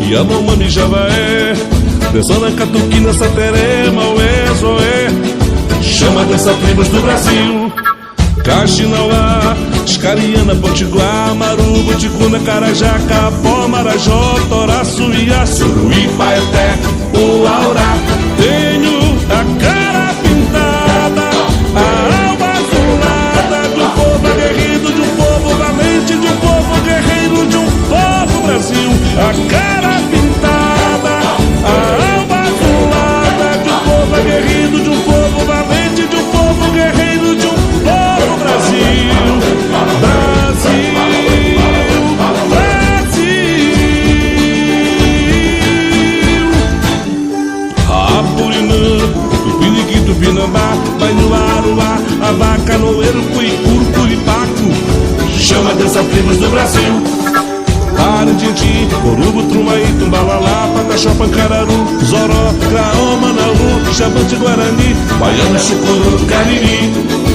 Yanomami, Javaé, dançando catuquina, Sateré, Maué, Zoé. Chama dessa tribos do Brasil: Caxinauá, Escariana, Potiguar, Marubo, Ticuna, Carajá, Capó, Marajó, Torá, Suiá, Suruí, Paeté, Uaurá. Tenho a cara pintada, a alma azulada de um povo aguerrido, de um povo valente, de um povo guerreiro, de um povo Brasil. A cara pintada, a alma azulada de um povo aguerrido, de um povo valente, de um povo guerreiro, de um povo Brasil. Brasil, Brasil. Apurinã, Tupiniquim, Tupinambá, vai no Aruá, Abaca, Noeiro, Cuicuru, Curipaco. Chama dessa tribos do Brasil: Arantintim, Corubo, Trumaí, Tumbalalá, Pataxó, Pancararu, Zoró, Craó, Manaú, Xavante, Guarani, Baiano, Chucuru, Cariri.